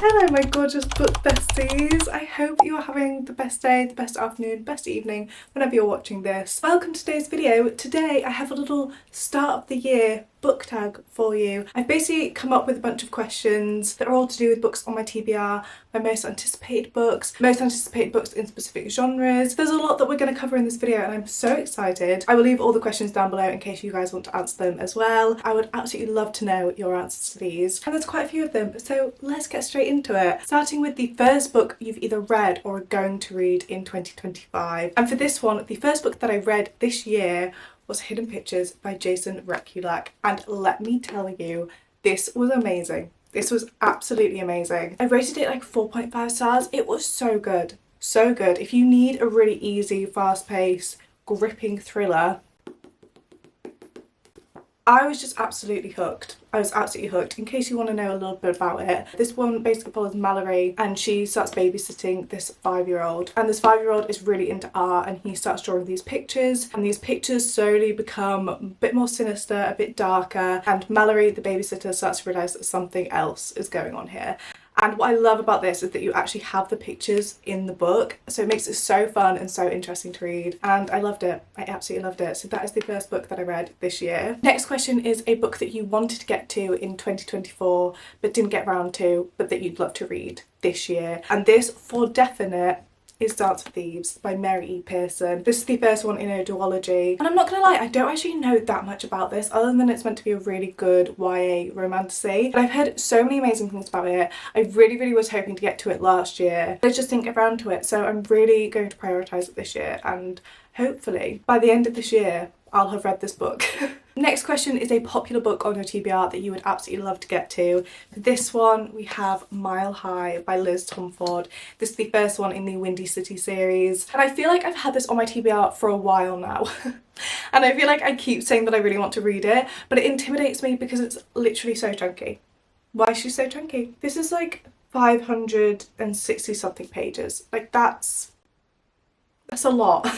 Hello my gorgeous book besties. I hope you are having the best day, the best afternoon, best evening, whenever you're watching this. Welcome to today's video. Today I have a little start of the year book tag for you. I've basically come up with a bunch of questions that are all to do with books on my TBR, my most anticipated books in specific genres. There's a lot that we're going to cover in this video and I'm so excited. I will leave all the questions down below in case you guys want to answer them as well. I would absolutely love to know your answers to these. And there's quite a few of them, so let's get straight into it. Starting with the first book you've either read or are going to read in 2025. And for this one, the first book that I read this year was Hidden Pictures by Jason Rekulak, and let me tell you, this was amazing. This was absolutely amazing. I rated it like 4.5 stars. It was so good. So good. If you need a really easy, fast-paced, gripping thriller, I was just absolutely hooked. I was absolutely hooked. In case you want to know a little bit about it, this one basically follows Mallory and she starts babysitting this 5-year-old. And this 5-year-old is really into art and he starts drawing these pictures and these pictures slowly become a bit more sinister, a bit darker, and Mallory, the babysitter, starts to realise that something else is going on here. And what I love about this is that you actually have the pictures in the book, so it makes it so fun and so interesting to read, and I loved it. I absolutely loved it. So that is the first book that I read this year. Next question is a book that you wanted to get to in 2024 but didn't get round to, but that you'd love to read this year, and this for definite is Dance with Thieves by Mary E. Pearson. This is the first one in a duology, and I'm not gonna lie, I don't actually know that much about this other than it's meant to be a really good YA romantasy, but I've heard so many amazing things about it. I really was hoping to get to it last year, but I just didn't get around to it, so I'm really going to prioritise it this year, and hopefully by the end of this year I'll have read this book. Next question is a popular book on your TBR that you would absolutely love to get to. For this one, we have Mile High by Liz Tomford. This is the first one in the Windy City series. And I feel like I've had this on my TBR for a while now. And I feel like I keep saying that I really want to read it, but it intimidates me because it's literally so chunky. Why is she so chunky? This is like 560 something pages. Like that's a lot.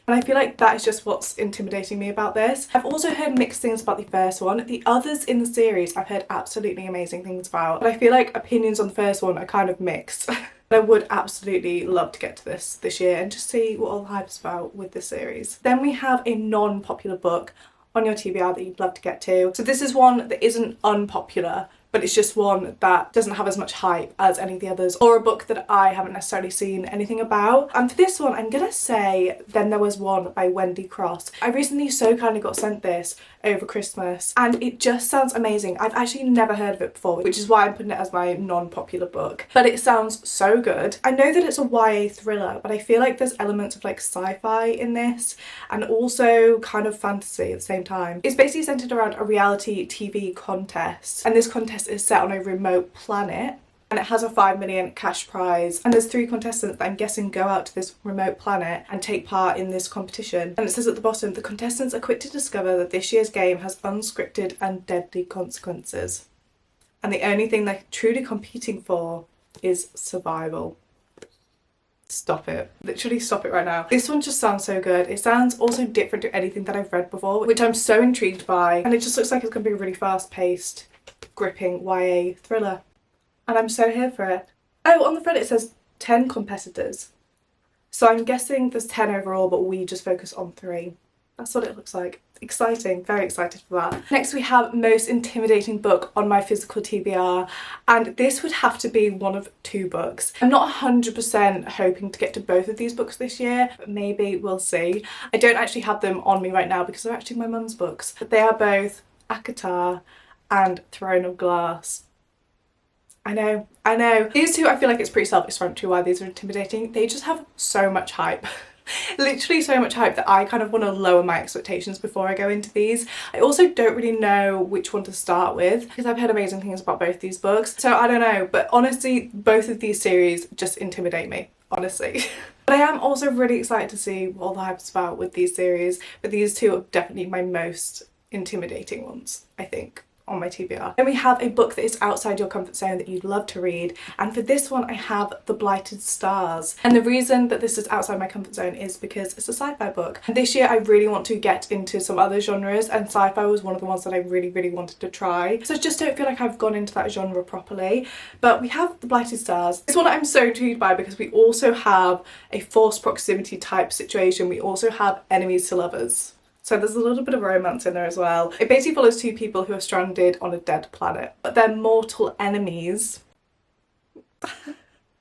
And I feel like that is just what's intimidating me about this. I've also heard mixed things about the first one. The others in the series I've heard absolutely amazing things about, but I feel like opinions on the first one are kind of mixed. I would absolutely love to get to this year and just see what all the hype is about with this series. Then we have a non-popular book on your TBR that you'd love to get to. So this is one that isn't unpopular, but it's just one that doesn't have as much hype as any of the others, or a book that I haven't necessarily seen anything about. And for this one, I'm gonna say Then There Was One by Wendy Cross. I recently so kindly got sent this over Christmas and it just sounds amazing. I've actually never heard of it before, which is why I'm putting it as my non-popular book, but it sounds so good. I know that it's a YA thriller, but I feel like there's elements of like sci-fi in this and also kind of fantasy at the same time. It's basically centered around a reality TV contest, and this contest is set on a remote planet and it has a 5 million cash prize, and there's 3 contestants that I'm guessing go out to this remote planet and take part in this competition. And it says at the bottom, the contestants are quick to discover that this year's game has unscripted and deadly consequences, and the only thing they're truly competing for is survival. Stop it. Literally stop it right now. This one just sounds so good. It sounds also different to anything that I've read before, which I'm so intrigued by, and it just looks like it's gonna be a really fast-paced, gripping YA thriller. And I'm so here for it. Oh, on the front it says 10 competitors. So I'm guessing there's 10 overall, but we just focus on 3. That's what it looks like. Exciting, very excited for that. Next we have most intimidating book on my physical TBR, and this would have to be one of 2 books. I'm not 100% hoping to get to both of these books this year, but maybe we'll see. I don't actually have them on me right now because they're actually my mum's books, but they are both ACOTAR and Throne of Glass. I know. These 2, I feel like it's pretty self-explanatory why these are intimidating. They just have so much hype. Literally so much hype that I kind of want to lower my expectations before I go into these. I also don't really know which one to start with because I've heard amazing things about both these books. So I don't know, but honestly, both of these series just intimidate me, honestly. But I am also really excited to see what all the hype is about with these series, but these 2 are definitely my most intimidating ones, I think, on my TBR. Then we have a book that is outside your comfort zone that you'd love to read, and for this one I have The Blighted Stars. And the reason that this is outside my comfort zone is because it's a sci-fi book. And this year I really want to get into some other genres, and sci-fi was one of the ones that I really wanted to try. So I just don't feel like I've gone into that genre properly. But we have The Blighted Stars. This one I'm so intrigued by because we also have a forced proximity type situation. We also have enemies to lovers. So there's a little bit of romance in there as well. It basically follows two people who are stranded on a dead planet, but they're mortal enemies.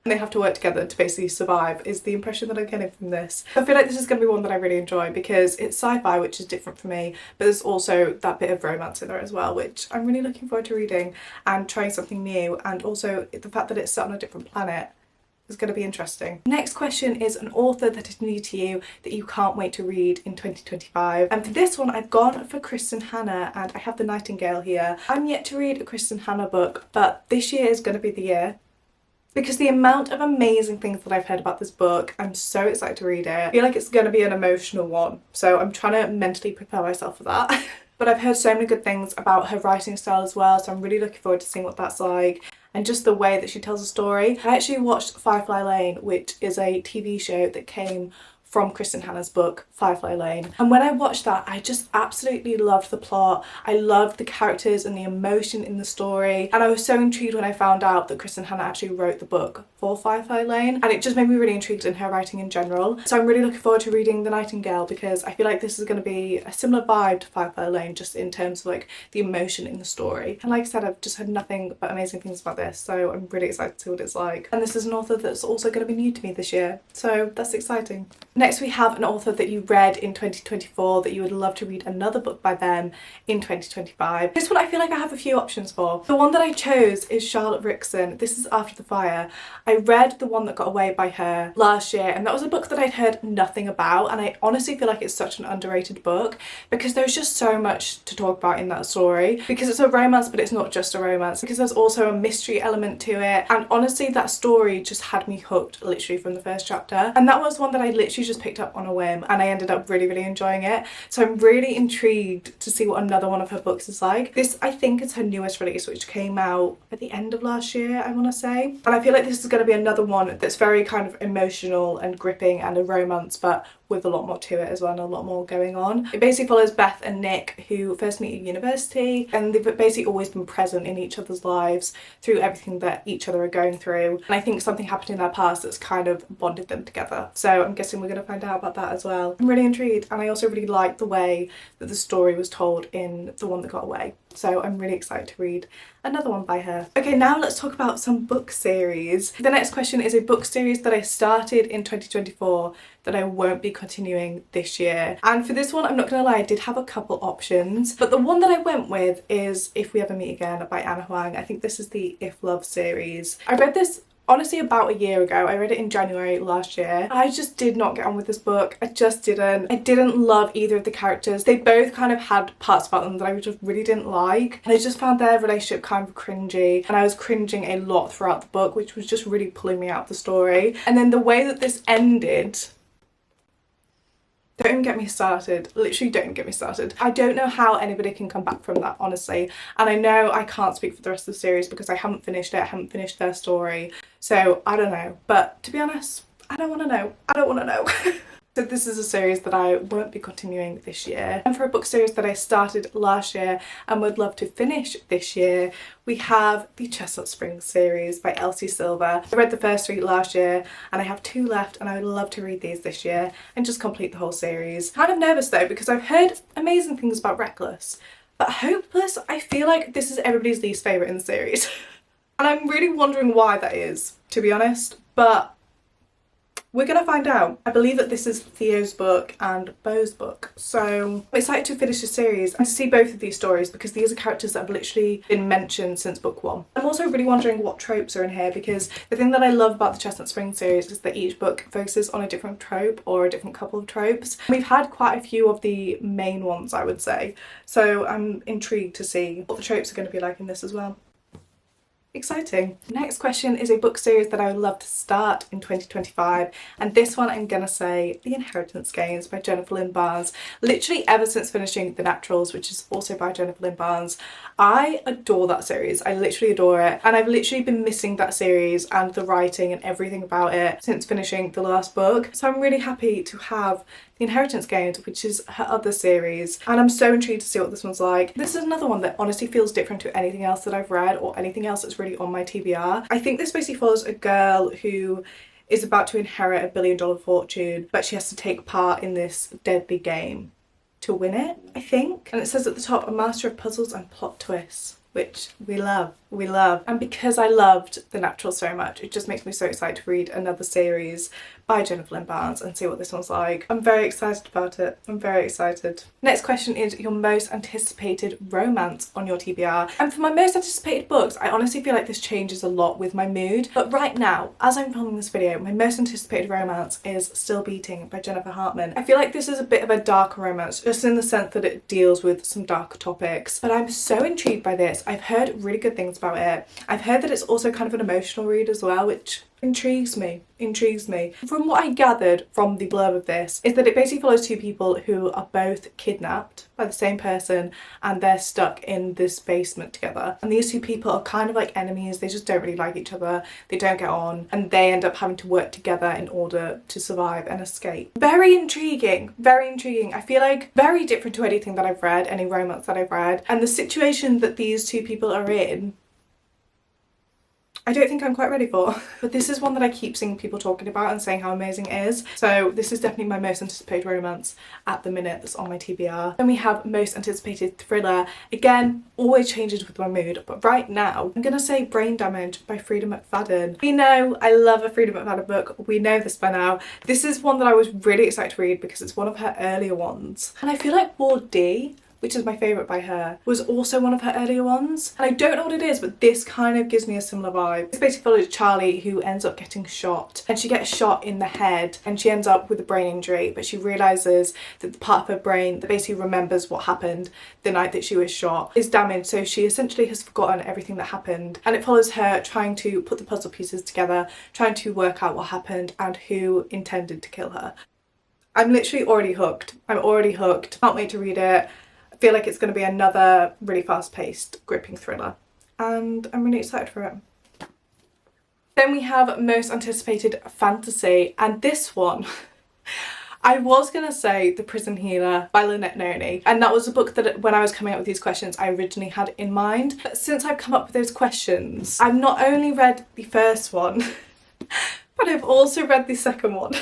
And they have to work together to basically survive, is the impression that I'm getting from this. I feel like this is going to be one that I really enjoy because it's sci-fi, which is different for me, but there's also that bit of romance in there as well, which I'm really looking forward to reading and trying something new, and also the fact that it's set on a different planet is going to be interesting. Next question is an author that is new to you that you can't wait to read in 2025. And for this one I've gone for Kristen Hanna, and I have The Nightingale here. I'm yet to read a Kristen Hanna book, but this year is going to be the year. Because the amount of amazing things that I've heard about this book, I'm so excited to read it. I feel like it's going to be an emotional one, so I'm trying to mentally prepare myself for that. But I've heard so many good things about her writing style as well, so I'm really looking forward to seeing what that's like. And just the way that she tells a story. I actually watched Firefly Lane, which is a TV show that came from Kristen Hanna's book Firefly Lane, and when I watched that I just absolutely loved the plot. I loved the characters and the emotion in the story, and I was so intrigued when I found out that Kristen Hanna actually wrote the book for Firefly Lane, and it just made me really intrigued in her writing in general. So I'm really looking forward to reading The Nightingale because I feel like this is going to be a similar vibe to Firefly Lane, just in terms of like the emotion in the story. And like I said, I've just heard nothing but amazing things about this, so I'm really excited to see what it's like. And this is an author that's also going to be new to me this year, so that's exciting. Next we have an author that you read in 2024 that you would love to read another book by them in 2025. This one I feel like I have a few options for. The one that I chose is Charlotte Rickson. This is After the Fire. I read The One That Got Away by her last year, and that was a book that I'd heard nothing about, and I honestly feel like it's such an underrated book because there's just so much to talk about in that story, because it's a romance but it's not just a romance, because there's also a mystery element to it, and honestly that story just had me hooked literally from the first chapter. And that was one that I literally just picked up on a whim, and I ended up really enjoying it. So I'm really intrigued to see what another one of her books is like. This I think is her newest release, which came out at the end of last year, I want to say. And I feel like this is going to be another one that's very kind of emotional and gripping and a romance, but with a lot more to it as well and a lot more going on. It basically follows Beth and Nick, who first meet at university, and they've basically always been present in each other's lives through everything that each other are going through. And I think something happened in their past that's kind of bonded them together. So I'm guessing we're going to find out about that as well. I'm really intrigued, and I also really like the way that the story was told in The One That Got Away. So I'm really excited to read another one by her. Okay, now let's talk about some book series. The next question is a book series that I started in 2024 that I won't be continuing this year. And for this one, I'm not gonna lie, I did have a couple options, but the one that I went with is If We Ever Meet Again by Anna Huang. I think this is the If Love series. I read this honestly about a year ago. I read it in January last year. I just did not get on with this book. I just didn't. I didn't love either of the characters. They both kind of had parts about them that I just really didn't like, and I just found their relationship kind of cringy, and I was cringing a lot throughout the book, which was just really pulling me out of the story. And then the way that this ended, don't even get me started. Literally don't even get me started. I don't know how anybody can come back from that, honestly. And I know I can't speak for the rest of the series because I haven't finished it, I haven't finished their story. So I don't know. But to be honest, I don't want to know. I don't want to know. So this is a series that I won't be continuing this year. And for a book series that I started last year and would love to finish this year, we have the Chestnut Springs series by Elsie Silver. I read the first 3 last year and I have 2 left, and I would love to read these this year and just complete the whole series. Kind of nervous though because I've heard amazing things about Reckless, but Hopeless, I feel like this is everybody's least favourite in the series. And I'm really wondering why that is, to be honest, but we're gonna find out. I believe that this is Theo's book and Beau's book, so I'm excited to finish the series and to see both of these stories because these are characters that have literally been mentioned since book 1. I'm also really wondering what tropes are in here, because the thing that I love about the Chestnut Springs series is that each book focuses on a different trope or a different couple of tropes. We've had quite a few of the main ones, I would say, so I'm intrigued to see what the tropes are going to be like in this as well. Exciting. Next question is a book series that I would love to start in 2025, and this one I'm gonna say The Inheritance Games by Jennifer Lynn Barnes. Literally ever since finishing The Naturals, which is also by Jennifer Lynn Barnes, I adore that series. I literally adore it, and I've literally been missing that series and the writing and everything about it since finishing the last book. So I'm really happy to have The Inheritance Games, which is her other series, and I'm so intrigued to see what this one's like. This is another one that honestly feels different to anything else that I've read or anything else that's really on my TBR. I think this basically follows a girl who is about to inherit a $1 billion fortune, but she has to take part in this deadly game to win it, I think. And it says at the top, a master of puzzles and plot twists, which we love. And because I loved The Natural so much, it just makes me so excited to read another series by Jennifer Lynn Barnes and see what this one's like. I'm very excited about it. I'm very excited. Next question is your most anticipated romance on your TBR. And for my most anticipated books, I honestly feel like this changes a lot with my mood. But right now, as I'm filming this video, my most anticipated romance is Still Beating by Jennifer Hartman. I feel like this is a bit of a darker romance, just in the sense that it deals with some darker topics. But I'm so intrigued by this. I've heard really good things about it. I've heard that it's also kind of an emotional read as well, which intrigues me. From what I gathered from the blurb of this is that it basically follows two people who are both kidnapped by the same person and they're stuck in this basement together. And these two people are kind of like enemies, they just don't really like each other, they don't get on, and they end up having to work together in order to survive and escape. Very intriguing, very intriguing. I feel like very different to anything that I've read, any romance that I've read. And the situation that these two people are in, I don't think I'm quite ready for. But this is one that I keep seeing people talking about and saying how amazing it is. So this is definitely my most anticipated romance at the minute that's on my TBR. Then we have most anticipated thriller. Again, always changes with my mood, but right now I'm gonna say Brain Damage by Frida McFadden. We know I love a Frida McFadden book. We know this by now. This is one that I was really excited to read because it's one of her earlier ones. And I feel like Ward D, which is my favourite by her, was also one of her earlier ones. And I don't know what it is, but this kind of gives me a similar vibe. This basically follows Charlie, who ends up getting shot, and she gets shot in the head and she ends up with a brain injury, but she realises that the part of her brain that basically remembers what happened the night that she was shot is damaged, so she essentially has forgotten everything that happened. And it follows her trying to put the puzzle pieces together, trying to work out what happened and who intended to kill her. I'm literally already hooked. I'm already hooked. Can't wait to read it. Feel like it's going to be another really fast-paced, gripping thriller, and I'm really excited for it. Then we have most anticipated fantasy, and this one I was gonna say The Prison Healer by Lynette Noni, and that was a book that when I was coming up with these questions I originally had in mind. But since I've come up with those questions, I've not only read the first one but I've also read the second one.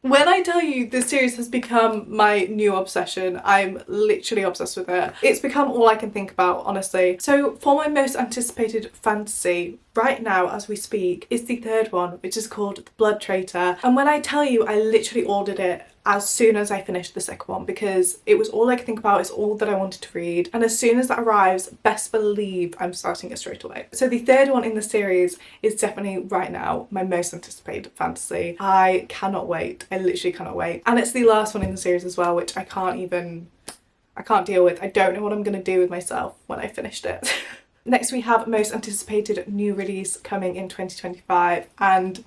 When I tell you this series has become my new obsession, I'm literally obsessed with it. It's become all I can think about, honestly. So for my most anticipated fantasy, right now as we speak, is the third one, which is called The Blood Traitor. And when I tell you, I literally ordered it as soon as I finished the second one because it was all I could think about, it's all that I wanted to read. And as soon as that arrives, best believe I'm starting it straight away. So the third one in the series is definitely right now my most anticipated fantasy. I cannot wait. I literally cannot wait. And it's the last one in the series as well, which I can't deal with. I don't know what I'm gonna do with myself when I finished it. Next we have most anticipated new release coming in 2025, and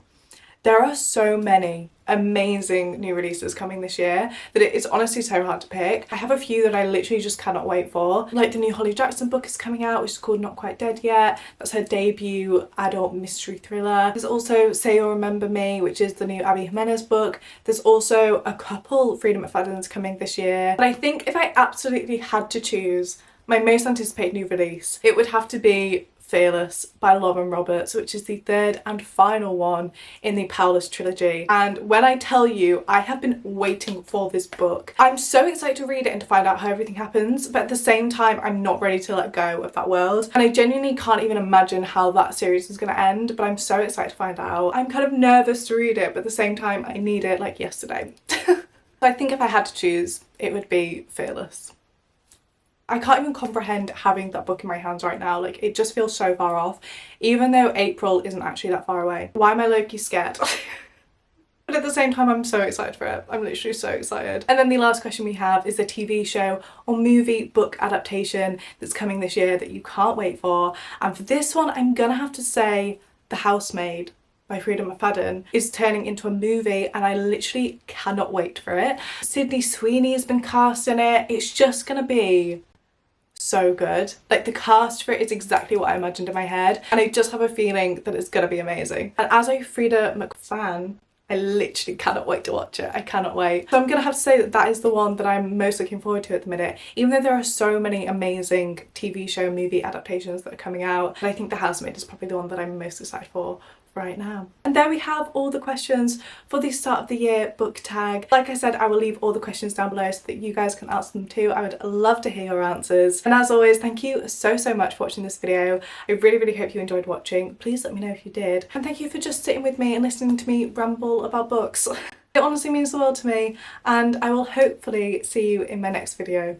there are so many amazing new releases coming this year that it's honestly so hard to pick. I have a few that I literally just cannot wait for. Like the new Holly Jackson book is coming out, which is called Not Quite Dead Yet. That's her debut adult mystery thriller. There's also Say You'll Remember Me, which is the new Abby Jimenez book. There's also a couple Frida McFaddens coming this year. But I think if I absolutely had to choose my most anticipated new release, it would have to be Fearless by Lauren Roberts, which is the third and final one in the Powerless trilogy. And when I tell you, I have been waiting for this book. I'm so excited to read it and to find out how everything happens, but at the same time, I'm not ready to let go of that world. And I genuinely can't even imagine how that series is going to end, but I'm so excited to find out. I'm kind of nervous to read it, but at the same time, I need it like yesterday. So I think if I had to choose, it would be Fearless. I can't even comprehend having that book in my hands right now. Like, it just feels so far off, even though April isn't actually that far away. Why am I low-key scared? But But at the same time, I'm so excited for it. I'm literally so excited. And then the last question we have is the TV show or movie book adaptation that's coming this year that you can't wait for. And for this one, I'm gonna have to say The Housemaid by Frida McFadden is turning into a movie, and I literally cannot wait for it. Sydney Sweeney has been cast in it. It's just gonna be so good. Like, the cast for it is exactly what I imagined in my head, and I just have a feeling that it's gonna be amazing. And as a Frida McFan, I literally cannot wait to watch it. I cannot wait. So I'm gonna have to say that that is the one that I'm most looking forward to at the minute, even though there are so many amazing TV show movie adaptations that are coming out. But I think The Housemaid is probably the one that I'm most excited for right now. And there we have all the questions for the start of the year book tag. Like I said, I will leave all the questions down below so that you guys can answer them too. I would love to hear your answers. And as always, thank you so much for watching this video. I really hope you enjoyed watching. Please let me know if you did. And thank you for just sitting with me and listening to me ramble about books. It honestly means the world to me, and I will hopefully see you in my next video.